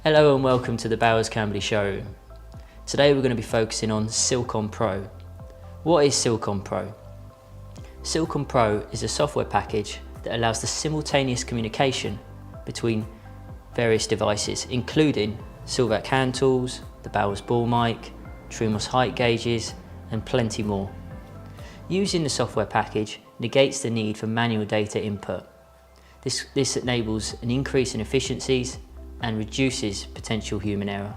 Hello and welcome to the Bowers Camberley showroom. Today we're going to be focusing on Sylcom Pro. What is Sylcom Pro? Sylcom Pro is a software package that allows the simultaneous communication between various devices, including Sylvac hand tools, the Bowers ball mic, Trumos height gauges, and plenty more. Using the software package negates the need for manual data input. This enables an increase in efficiencies and reduces potential human error.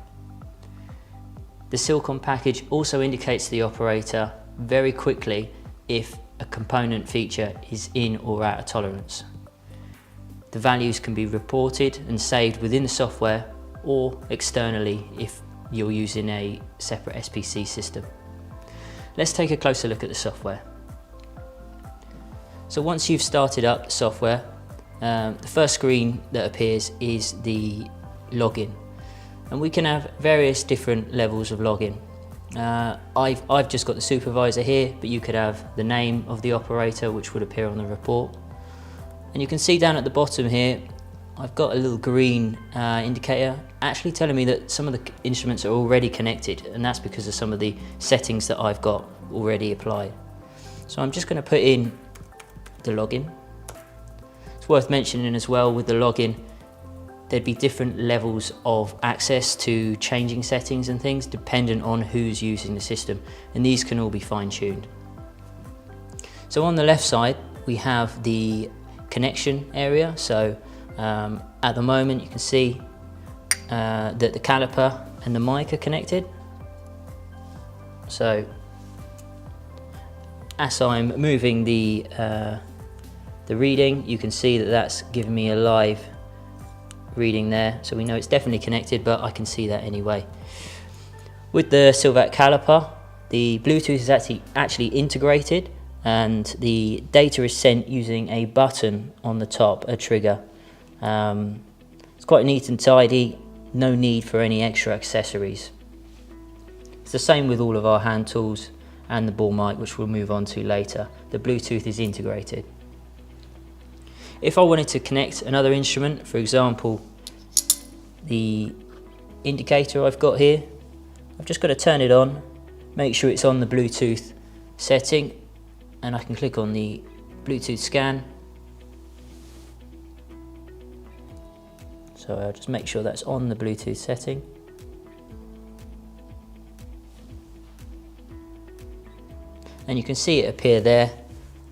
The Sylcom package also indicates to the operator very quickly if a component feature is in or out of tolerance. The values can be reported and saved within the software or externally if you're using a separate SPC system. Let's take a closer look at the software. So once you've started up the software, the first screen that appears is the login, and we can have various different levels of login. I've just got the supervisor here, but you could have the name of the operator, which would appear on the report. And you can see down at the bottom here, I've got a little green indicator actually telling me that some of the instruments are already connected, and that's because of some of the settings that I've got already applied. So I'm just going to put in the login. It's worth mentioning as well, with the login there'd be different levels of access to changing settings and things dependent on who's using the system, and these can all be fine-tuned. So on the left side we have the connection area. So at the moment you can see that the caliper and the mic are connected. So as I'm moving the reading, you can see that that's giving me a live reading there, so we know it's definitely connected, but I can see that anyway. With the Sylvac caliper, the Bluetooth is actually integrated, and the data is sent using a button on the top, a trigger. It's quite neat and tidy, no need for any extra accessories. It's the same with all of our hand tools and the ball mic, which we'll move on to later. The Bluetooth is integrated. If I wanted to connect another instrument, for example, the indicator I've got here, I've just got to turn it on, make sure it's on the Bluetooth setting, and I can click on the Bluetooth scan. So I'll just make sure that's on the Bluetooth setting. And you can see it appear there.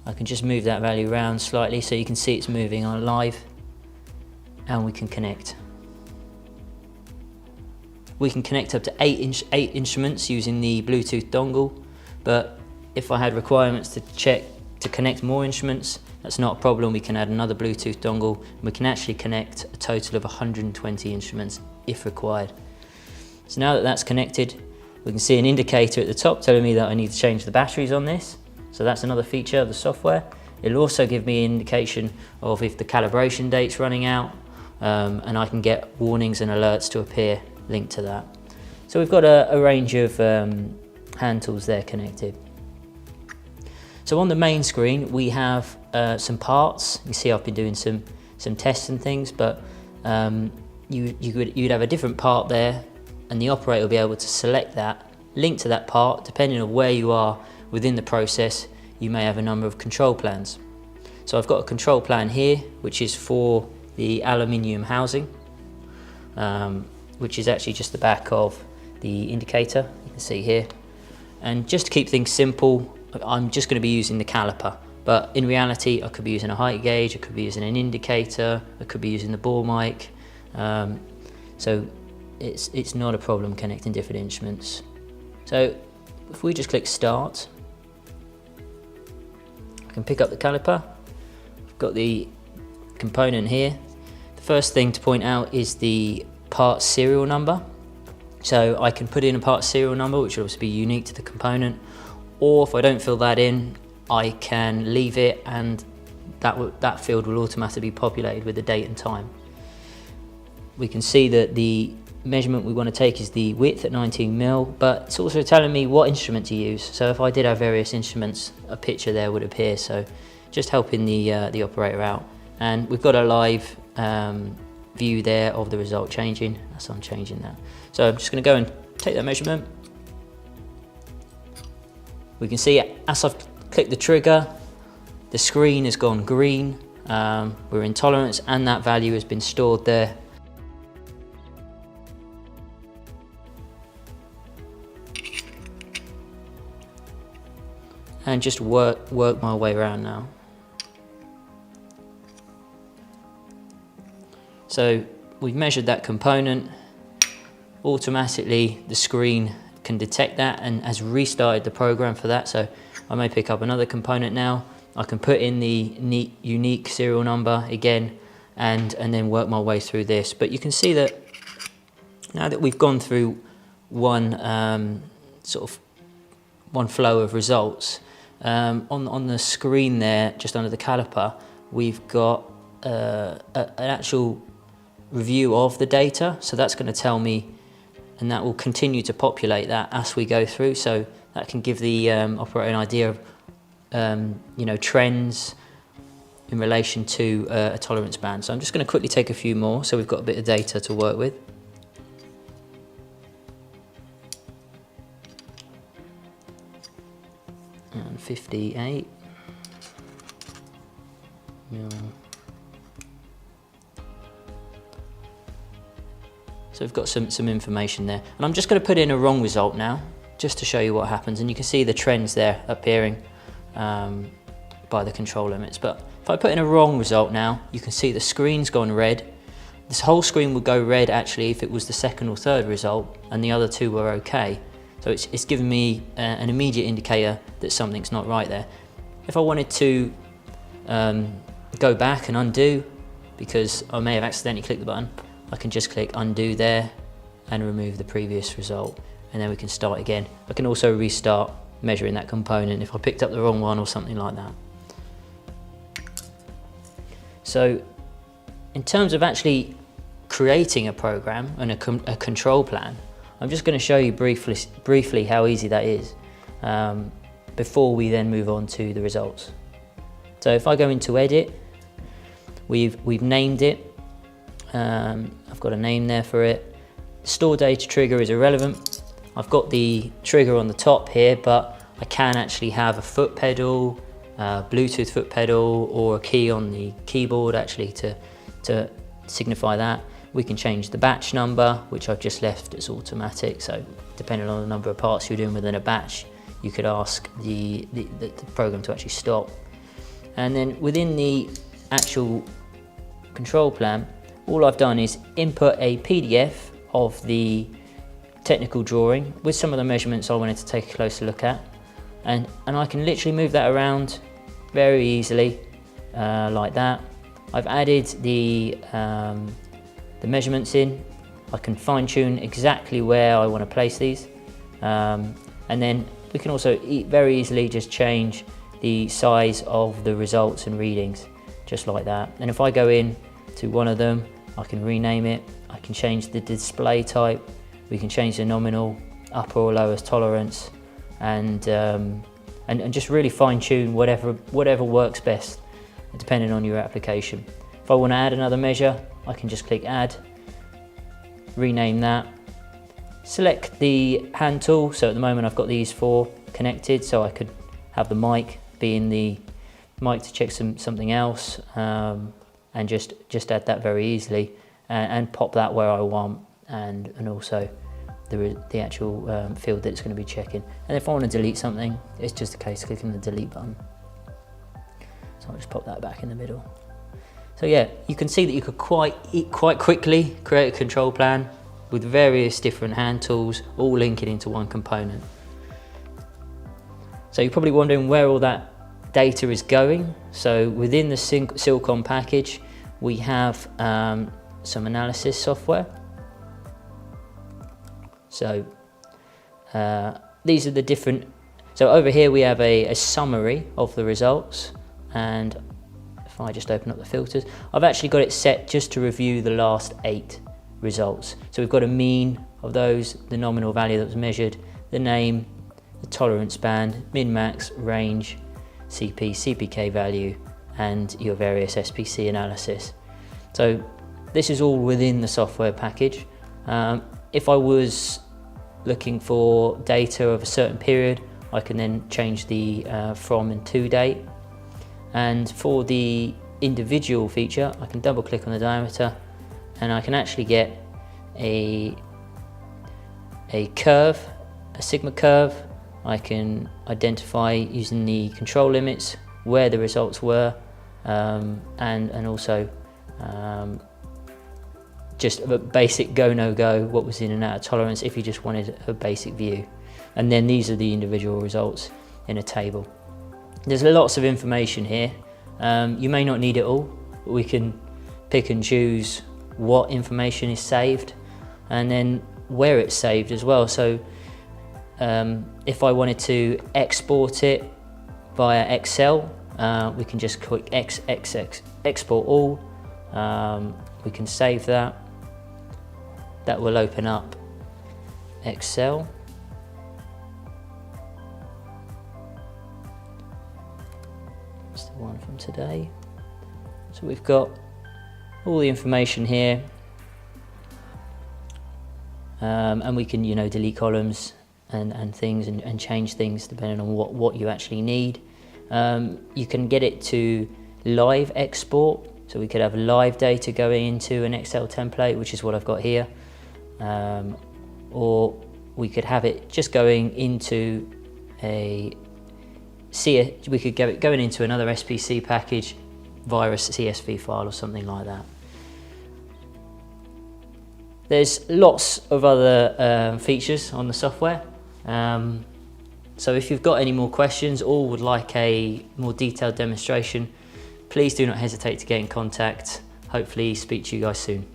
I can just move that value around slightly so you can see it's moving on live, and we can connect. We can connect up to eight instruments using the Bluetooth dongle, but if I had requirements to connect more instruments, that's not a problem. We can add another Bluetooth dongle, and we can actually connect a total of 120 instruments if required. So now that that's connected, we can see an indicator at the top telling me that I need to change the batteries on this. So that's another feature of the software. It'll also give me an indication of if the calibration date's running out, and I can get warnings and alerts to appear linked to that. So we've got a range of hand tools there connected. So on the main screen we have some parts. You see I've been doing some tests and things, but you'd have a different part there, and the operator will be able to select that, link to that part. Depending on where you are within the process, you may have a number of control plans. So I've got a control plan here, which is for the aluminium housing, which is actually just the back of the indicator, you can see here. And just to keep things simple, I'm just going to be using the caliper, but in reality I could be using a height gauge, I could be using an indicator, I could be using the ball mic. So it's not a problem connecting different instruments. So if we just click start, I can pick up the caliper. I've got the component here. The first thing to point out is the part serial number. So I can put in a part serial number, which will obviously be unique to the component, or if I don't fill that in, I can leave it, and that field will automatically be populated with the date and time. We can see that the measurement we want to take is the width at 19mm, but it's also telling me what instrument to use. So if I did have various instruments, a picture there would appear, so just helping the operator out. And we've got a live view there of the result changing. So I'm changing that. So I'm just going to go and take that measurement. We can see as I've clicked the trigger, the screen has gone green. We're in tolerance and that value has been stored there. And just work my way around now. So we've measured that component. Automatically the screen can detect that and has restarted the program for that. So I may pick up another component now. I can put in the unique serial number again and then work my way through this. But you can see that now that we've gone through one flow of results, on the screen there, just under the caliper, we've got an actual review of the data. So that's going to tell me, and that will continue to populate that as we go through. So that can give the operator an idea of trends in relation to a tolerance band. So I'm just going to quickly take a few more so we've got a bit of data to work with. And 58. Yeah. So we've got some information there. And I'm just going to put in a wrong result now, just to show you what happens. And you can see the trends there appearing by the control limits. But if I put in a wrong result now, you can see the screen's gone red. This whole screen would go red actually if it was the second or third result and the other two were okay. So it's given me an immediate indicator that something's not right there. If I wanted to go back and undo, because I may have accidentally clicked the button, I can just click undo there and remove the previous result, and then we can start again. I can also restart measuring that component if I picked up the wrong one or something like that. So in terms of actually creating a program and a control plan, I'm just going to show you briefly how easy that is before we then move on to the results. So if I go into edit, we've named it. I've got a name there for it. Store data trigger is irrelevant. I've got the trigger on the top here, but I can actually have a foot pedal, Bluetooth foot pedal, or a key on the keyboard actually to signify that. We can change the batch number, which I've just left as automatic. So depending on the number of parts you're doing within a batch, you could ask the program to actually stop. And then within the actual control plan, all I've done is input a PDF of the technical drawing with some of the measurements I wanted to take a closer look at. And I can literally move that around very easily, like that. I've added the measurements in. I can fine tune exactly where I want to place these. And then we can also very easily just change the size of the results and readings, just like that. And if I go in to one of them, I can rename it. I can change the display type. We can change the nominal upper or lower tolerance, and just really fine tune whatever works best, depending on your application. If I want to add another measure, I can just click add, rename that, select the hand tool. So at the moment I've got these four connected, so I could have the mic being the mic to check something else, and just add that very easily, and pop that where I want, and also the actual field that it's going to be checking. And if I want to delete something, it's just a case of clicking the delete button. So I'll just pop that back in the middle. So yeah, you can see that you could quite quickly create a control plan with various different hand tools, all linking into one component. So you're probably wondering where all that data is going. So within the Sylcom package, we have some analysis software. So these are the different, so over here we have a summary of the results, and if I just open up the filters, I've actually got it set just to review the last 8 results. So we've got a mean of those, the nominal value that was measured, the name, the tolerance band, min-max, range, CP, CPK value, and your various SPC analysis. So this is all within the software package. If I was looking for data of a certain period, I can then change the from and to date. And for the individual feature, I can double click on the diameter and I can actually get a curve, a sigma curve. I can identify using the control limits where the results were, and also just a basic go no go, what was in and out of tolerance if you just wanted a basic view. And then these are the individual results in a table. There's lots of information here. You may not need it all, but we can pick and choose what information is saved and then where it's saved as well. So if I wanted to export it via Excel, we can just click export all. We can save that. That will open up Excel. That's the one from today. So we've got all the information here, and we can, delete columns and things and change things depending on what you actually need. You can get it to live export, so we could have live data going into an Excel template, which is what I've got here, or we could have it just going into we could get it going into another SPC package via a CSV file or something like that. There's lots of other features on the software. So if you've got any more questions or would like a more detailed demonstration, please do not hesitate to get in contact. Hopefully speak to you guys soon.